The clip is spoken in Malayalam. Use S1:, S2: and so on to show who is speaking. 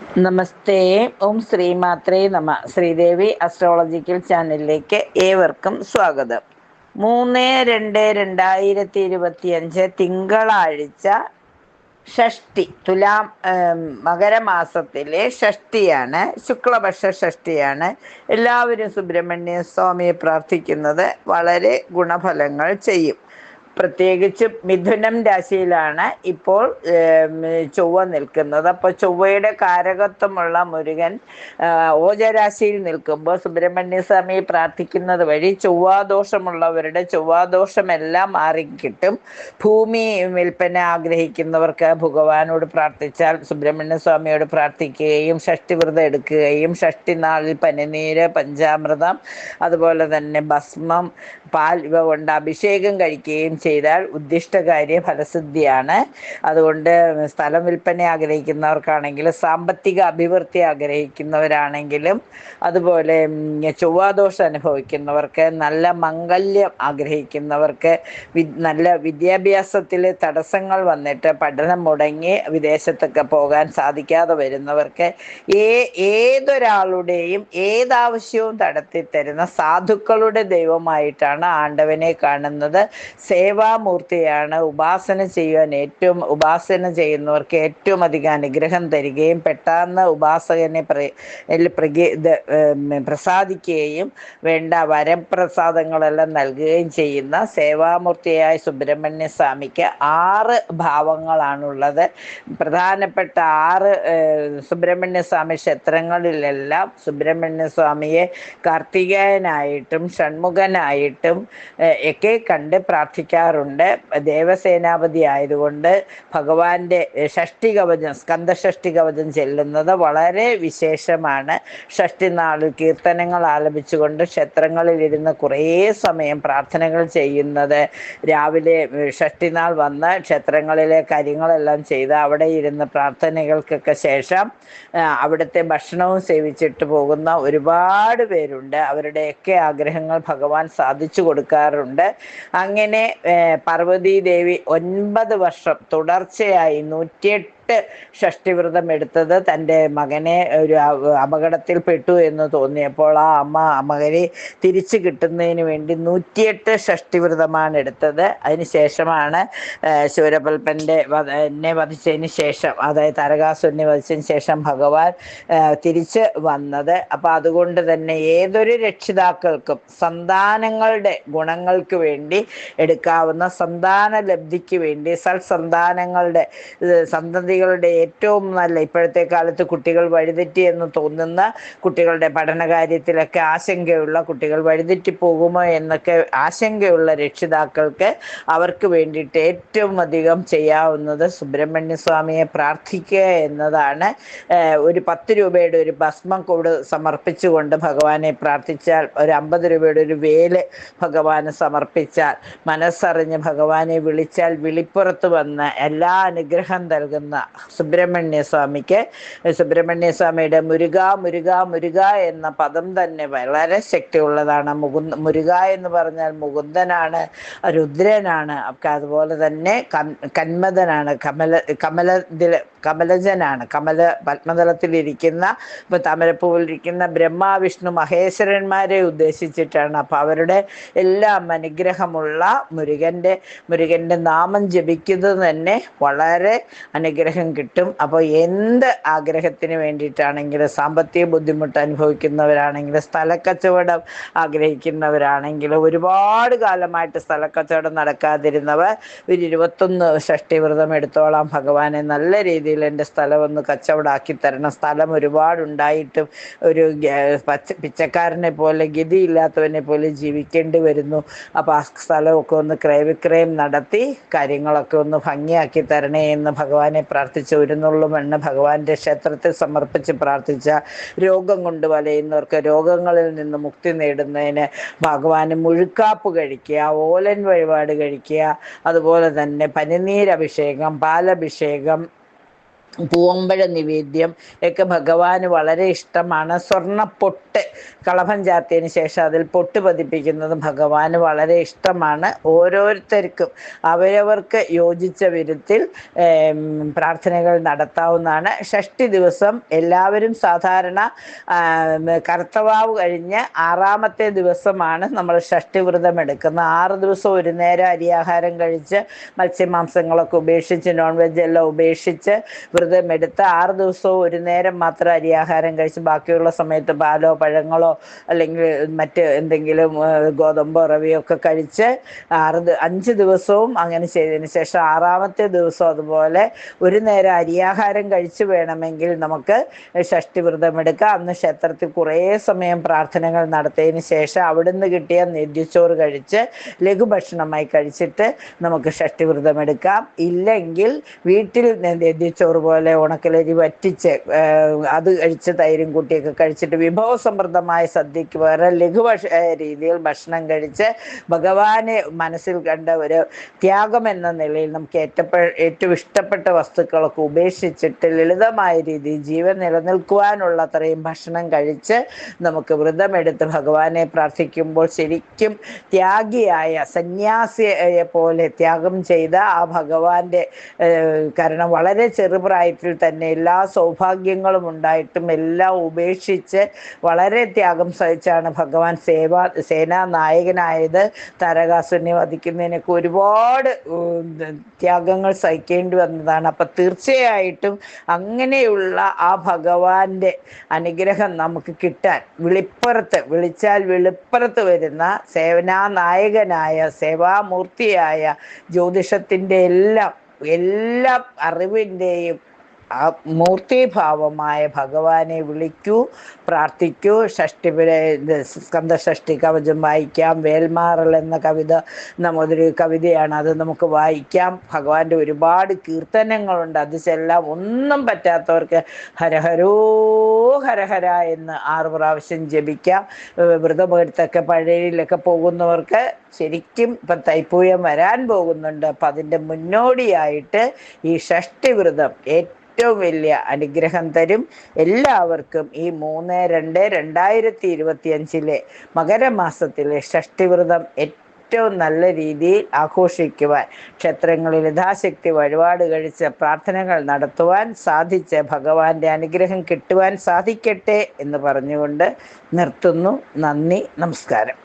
S1: നമസ്തേ. ഓം ശ്രീമാത്രേ നമ. ശ്രീദേവി അസ്ട്രോളജിക്കൽ ചാനലിലേക്ക് ഏവർക്കും സ്വാഗതം. 3/2/2025 തിങ്കളാഴ്ച ഷഷ്ടി. തുലാം മകരമാസത്തിലെ ഷഷ്ടിയാണ്, ശുക്ലപക്ഷ ഷഷ്ടിയാണ്. എല്ലാവരും സുബ്രഹ്മണ്യ സ്വാമിയെ പ്രാർത്ഥിക്കുന്നത് വളരെ ഗുണഫലങ്ങൾ ചെയ്യും. പ്രത്യേകിച്ച് മിഥുനം രാശിയിലാണ് ഇപ്പോൾ ചൊവ്വ നിൽക്കുന്നത്. അപ്പോൾ ചൊവ്വയുടെ കാരകത്വമുള്ള മുരുകൻ ഓജരാശിയിൽ നിൽക്കുമ്പോൾ സുബ്രഹ്മണ്യ സ്വാമിയെ പ്രാർത്ഥിക്കുന്നത് വഴി ചൊവ്വാദോഷമുള്ളവരുടെ ചൊവ്വാദോഷമെല്ലാം മാറിക്കിട്ടും. ഭൂമി വിൽപ്പന ആഗ്രഹിക്കുന്നവർക്ക് ഭഗവാനോട് പ്രാർത്ഥിച്ചാൽ, സുബ്രഹ്മണ്യ സ്വാമിയോട് പ്രാർത്ഥിക്കുകയും ഷഷ്ടിവ്രതം എടുക്കുകയും ഷഷ്ടി നാളിൽ പനിനീര്, പഞ്ചാമൃതം, അതുപോലെ തന്നെ ഭസ്മം, പാൽ ഇവ കൊണ്ട് അഭിഷേകം കഴിക്കുകയും ചെയ്താൽ ഉദ്ദിഷ്ടകാര്യ ഫലസിദ്ധിയാണ്. അതുകൊണ്ട് സ്ഥലം വിൽപ്പന ആഗ്രഹിക്കുന്നവർക്കാണെങ്കിലും, സാമ്പത്തിക അഭിവൃദ്ധി ആഗ്രഹിക്കുന്നവരാണെങ്കിലും, അതുപോലെ ചൊവ്വാദോഷം അനുഭവിക്കുന്നവർക്ക്, നല്ല മംഗല്യം ആഗ്രഹിക്കുന്നവർക്ക്, നല്ല വിദ്യാഭ്യാസത്തിൽ തടസ്സങ്ങൾ വന്നിട്ട് പഠനം മുടങ്ങി വിദേശത്തൊക്കെ പോകാൻ സാധിക്കാതെ വരുന്നവർക്ക്, ഏതൊരാളുടെയും ഏതാവശ്യവും നടത്തി തരുന്ന സാധുക്കളുടെ ദൈവമായിട്ടാണ് ആണ്ടവനെ കാണുന്നത്. സേവാമൂർത്തിയാണ്. ഉപാസന ചെയ്യുന്നവർക്ക് ഏറ്റവും അധികം അനുഗ്രഹം തരികയും പെട്ടെന്ന് ഉപാസകനെ പ്രസാദിക്കുകയും വേണ്ട വരപ്രസാദങ്ങളെല്ലാം നൽകുകയും ചെയ്യുന്ന സേവാമൂർത്തിയായ സുബ്രഹ്മണ്യ സ്വാമിക്ക് 6 ഭാവങ്ങളാണുള്ളത്. പ്രധാനപ്പെട്ട 6 സുബ്രഹ്മണ്യ സ്വാമി ക്ഷേത്രങ്ങളിലെല്ലാം സുബ്രഹ്മണ്യ സ്വാമിയെ കാർത്തികേയനായിട്ടും ഷൺമുഖനായിട്ടും ഒക്കെ കണ്ട് പ്രാർത്ഥിക്കാറുണ്ട്. ദേവസേനാപതി ആയതുകൊണ്ട് ഭഗവാന്റെ ഷഷ്ടി കവചം, സ്കന്ദഷഷ്ടി കവചം ചെല്ലുന്നത് വളരെ വിശേഷമാണ്. ഷഷ്ടി നാളിൽ കീർത്തനങ്ങൾ ആലപിച്ചുകൊണ്ട് ക്ഷേത്രങ്ങളിൽ ഇരുന്ന് കുറേ സമയം പ്രാർത്ഥനകൾ ചെയ്യുന്നത്, രാവിലെ ഷഷ്ടി നാൾ വന്ന് ക്ഷേത്രങ്ങളിലെ കാര്യങ്ങളെല്ലാം ചെയ്ത് അവിടെ ഇരുന്ന് പ്രാർത്ഥനകൾക്കൊക്കെ ശേഷം അവിടുത്തെ ഭക്ഷണവും സേവിച്ചിട്ട് പോകുന്ന ഒരുപാട് പേരുണ്ട്. അവരുടെയൊക്കെ ആഗ്രഹങ്ങൾ ഭഗവാൻ സാധിച്ചു കൊടുക്കാറുണ്ട്. അങ്ങനെ പാർവതി ദേവി 9 വർഷം തുടർച്ചയായി 108 ഷഷ്ടിവ്രതം എടുത്തത് തൻ്റെ മകനെ ഒരു അപകടത്തിൽ പെട്ടു എന്ന് തോന്നിയപ്പോൾ ആ മകനെ തിരിച്ചു കിട്ടുന്നതിന് വേണ്ടി 108 ഷഷ്ടിവ്രതമാണ് എടുത്തത്. അതിനുശേഷമാണ് ശൂരപൽപ്പനെ വധിച്ചതിന് ശേഷം, അതായത് താരകാസുരനെ വധിച്ചതിന് ശേഷം ഭഗവാൻ തിരിച്ച് വന്നത്. അപ്പം അതുകൊണ്ട് തന്നെ ഏതൊരു രക്ഷിതാക്കൾക്കും സന്താനങ്ങളുടെ ഗുണങ്ങൾക്ക് വേണ്ടി എടുക്കാവുന്ന, സന്താന ലബ്ധിക്ക് വേണ്ടി, സന്തതികളുടെ ഏറ്റവും നല്ല, ഇപ്പോഴത്തെ കാലത്ത് കുട്ടികൾ വഴിതെറ്റി എന്ന് തോന്നുന്ന, കുട്ടികളുടെ പഠനകാര്യത്തിലൊക്കെ ആശങ്കയുള്ള, കുട്ടികൾ വഴിതെറ്റി പോകുമോ എന്നൊക്കെ ആശങ്കയുള്ള രക്ഷിതാക്കൾക്ക് അവർക്ക് വേണ്ടിയിട്ട് ഏറ്റവും അധികം ചെയ്യാവുന്നത് സുബ്രഹ്മണ്യ സ്വാമിയെ പ്രാർത്ഥിക്കുക എന്നതാണ്. ഒരു 10 രൂപയുടെ ഒരു ഭസ്മം കൂട് സമർപ്പിച്ചുകൊണ്ട് ഭഗവാനെ പ്രാർത്ഥിച്ചാൽ, ഒരു 50 രൂപയുടെ ഒരു വേല് ഭഗവാന് സമർപ്പിച്ചാൽ, മനസ്സറിഞ്ഞ് ഭഗവാനെ വിളിച്ചാൽ വിളിപ്പുറത്ത് വന്ന് എല്ലാ അനുഗ്രഹം നൽകുന്ന സുബ്രഹ്മണ്യ സ്വാമിക്ക്, സുബ്രഹ്മണ്യ സ്വാമിയുടെ മുരുക മുരുക മുരുക എന്ന പദം തന്നെ വളരെ ശക്തിയുള്ളതാണ്. മുരുക എന്ന് പറഞ്ഞാൽ മുകുന്ദനാണ്, രുദ്രനാണ്, അതുപോലെ തന്നെ കന്മദനാണ്, കമലജനാണ്. പത്മതലത്തിലിരിക്കുന്ന, ഇപ്പൊ താമരപ്പൂവിലിരിക്കുന്ന ബ്രഹ്മാവിഷ്ണു മഹേശ്വരന്മാരെ ഉദ്ദേശിച്ചിട്ടാണ്. അപ്പൊ അവരുടെ എല്ലാം അനുഗ്രഹമുള്ള മുരുകന്റെ നാമം ജപിക്കുന്നത് തന്നെ വളരെ അനുഗ്രഹം കിട്ടും. അപ്പോൾ എന്ത് ആഗ്രഹത്തിന് വേണ്ടിയിട്ടാണെങ്കിലും, സാമ്പത്തിക ബുദ്ധിമുട്ട് അനുഭവിക്കുന്നവരാണെങ്കിലും, സ്ഥലക്കച്ചവടം ആഗ്രഹിക്കുന്നവരാണെങ്കിലും, ഒരുപാട് കാലമായിട്ട് സ്ഥലക്കച്ചവടം നടക്കാതിരുന്നവർ ഒരു 21 ഷഷ്ടിവ്രതം എടുത്തോളാം, ഭഗവാനെ നല്ല രീതിയിൽ എൻ്റെ സ്ഥലം ഒന്ന് കച്ചവടമാക്കി തരണം. സ്ഥലം ഒരുപാടുണ്ടായിട്ടും ഒരു പിച്ചക്കാരനെ പോലെ, ഗതിയില്ലാത്തവനെ പോലെ ജീവിക്കേണ്ടി വരുന്നു. അപ്പോൾ ആ സ്ഥലമൊക്കെ ഒന്ന് ക്രയവിക്രയം നടത്തി കാര്യങ്ങളൊക്കെ ഒന്ന് ഭംഗിയാക്കി തരണേ എന്ന് ഭഗവാനെ പ്രാർത്ഥിച്ച് ഒരു നുള്ളു മണ്ണ് ഭഗവാന്റെ ക്ഷേത്രത്തിൽ സമർപ്പിച്ച് പ്രാർത്ഥിച്ച, രോഗം കൊണ്ട് വലയുന്നവർക്ക് രോഗങ്ങളിൽ നിന്ന് മുക്തി നേടുന്നതിന് ഭഗവാന് മുഴുക്കാപ്പ് കഴിക്കുക, ഓലൻ വഴിപാട് കഴിക്കുക, അതുപോലെ തന്നെ പനിനീരഭിഷേകം, പാലഭിഷേകം, പൂവമ്പഴ നിവേദ്യം ഒക്കെ ഭഗവാന് വളരെ ഇഷ്ടമാണ്. സ്വർണ്ണപ്പൊട്ട് കളഭം ചാർത്തിയതിന് ശേഷം അതിൽ പൊട്ട് പതിപ്പിക്കുന്നത് ഭഗവാന് വളരെ ഇഷ്ടമാണ്. ഓരോരുത്തർക്കും അവരവർക്ക് യോജിച്ച വിധത്തിൽ പ്രാർത്ഥനകൾ നടത്താവുന്നതാണ്. ഷഷ്ടി ദിവസം എല്ലാവരും സാധാരണ കർത്തവാവ് കഴിഞ്ഞ് 6ാമത്തെ ദിവസമാണ് നമ്മൾ ഷഷ്ടി വ്രതം എടുക്കുന്നത്. 6 ദിവസം ഒരു നേരം അരിയാഹാരം കഴിച്ച് മത്സ്യമാംസങ്ങളൊക്കെ ഉപേക്ഷിച്ച് നോൺ വെജ് എല്ലാം ഉപേക്ഷിച്ച് വ്രതമെടുത്ത് 6 ദിവസവും ഒരു നേരം മാത്രം അരിയാഹാരം കഴിച്ച് ബാക്കിയുള്ള സമയത്ത് പാലോ പഴങ്ങളോ അല്ലെങ്കിൽ മറ്റ് എന്തെങ്കിലും ഗോതമ്പോ റവയോ ഒക്കെ കഴിച്ച് 5 ദിവസവും അങ്ങനെ ചെയ്തതിന് ശേഷം 6ാമത്തെ ദിവസം അതുപോലെ ഒരു നേരം അരിയാഹാരം കഴിച്ച് വേണമെങ്കിൽ നമുക്ക് ഷഷ്ടി വ്രതം എടുക്കാം. അന്ന് ക്ഷേത്രത്തിൽ കുറേ സമയം പ്രാർത്ഥനകൾ നടത്തിയതിന് ശേഷം അവിടുന്ന് കിട്ടിയ നെല്ലിച്ചോറ് കഴിച്ച് ലഘുഭക്ഷണമായി കഴിച്ചിട്ട് നമുക്ക് ഷഷ്ടി വ്രതം എടുക്കാം. ഇല്ലെങ്കിൽ വീട്ടിൽ നെല്ലിച്ചോറ് പോലെ ഉണക്കലരി വറ്റിച്ച് അത് കഴിച്ച് തൈരും കൂട്ടിയൊക്കെ കഴിച്ചിട്ട് വിഭവസമൃദ്ധമായ സദ്യക്ക് വേറെ രീതിയിൽ ഭക്ഷണം കഴിച്ച് ഭഗവാനെ മനസ്സിൽ കണ്ട ഒരു ത്യാഗം എന്ന നിലയിൽ നമുക്ക് ഏറ്റവും ഇഷ്ടപ്പെട്ട വസ്തുക്കളൊക്കെ ഉപേക്ഷിച്ചിട്ട് ലളിതമായ രീതിയിൽ ജീവൻ നിലനിൽക്കുവാനുള്ള അത്രയും ഭക്ഷണം കഴിച്ച് നമുക്ക് വ്രതമെടുത്ത് ഭഗവാനെ പ്രാർത്ഥിക്കുമ്പോൾ ശരിക്കും ത്യാഗിയായ സന്യാസിയെ പോലെ ത്യാഗം ചെയ്ത ആ ഭഗവാന്റെ കാരണം വളരെ ചെറുപ്രായത്തിൽ തന്നെ എല്ലാ സൗഭാഗ്യങ്ങളും ഉണ്ടായിട്ടും എല്ലാം ഉപേക്ഷിച്ച് വളരെ ത്യാഗം സഹിച്ചാണ് ഭഗവാൻ സേനാനായകനായത്. താരകാസുരനെ വധിക്കുന്നതിനൊക്കെ ഒരുപാട് ത്യാഗങ്ങൾ സഹിക്കേണ്ടി വന്നതാണ്. അപ്പം തീർച്ചയായിട്ടും അങ്ങനെയുള്ള ആ ഭഗവാന്റെ അനുഗ്രഹം നമുക്ക് കിട്ടാൻ വിളിച്ചാൽ വെളിപ്പുറത്ത് വരുന്ന സേനാനായകനായ സേവാമൂർത്തിയായ ജ്യോതിഷത്തിൻ്റെ എല്ലാ അറിവിൻ്റെയും ആ മൂർത്തിഭാവമായ ഭഗവാനെ വിളിക്കൂ, പ്രാർത്ഥിക്കൂ. സ്കന്ദഷഷ്ടി കവചം വായിക്കാം. വേൽമാറൽ എന്ന ഒരു കവിതയാണ്, അത് നമുക്ക് വായിക്കാം. ഭഗവാന്റെ ഒരുപാട് കീർത്തനങ്ങളുണ്ട്, അത് ചെല്ലാം. ഒന്നും പറ്റാത്തവർക്ക് ഹരഹരോ ഹരഹര എന്ന് 6 പ്രാവശ്യം ജപിക്കാം. വ്രതമെടുത്തൊക്കെ പഴയിലൊക്കെ പോകുന്നവർക്ക് ശരിക്കും ഇപ്പം തൈപ്പൂയം വരാൻ പോകുന്നുണ്ട്. അപ്പം അതിൻ്റെ മുന്നോടിയായിട്ട് ഈ ഷഷ്ടി വ്രതം ഏറ്റവും വലിയ അനുഗ്രഹം തരും. എല്ലാവർക്കും ഈ 3/2/2025 മകരമാസത്തിലെ ഷഷ്ടിവ്രതം ഏറ്റവും നല്ല രീതിയിൽ ആഘോഷിക്കുവാൻ, ക്ഷേത്രങ്ങളിൽ യഥാശക്തി വഴിപാട് കഴിച്ച് പ്രാർത്ഥനകൾ നടത്തുവാൻ സാധിച്ച് ഭഗവാന്റെ അനുഗ്രഹം കിട്ടുവാൻ സാധിക്കട്ടെ എന്ന് പറഞ്ഞുകൊണ്ട് നിർത്തുന്നു. നന്ദി, നമസ്കാരം.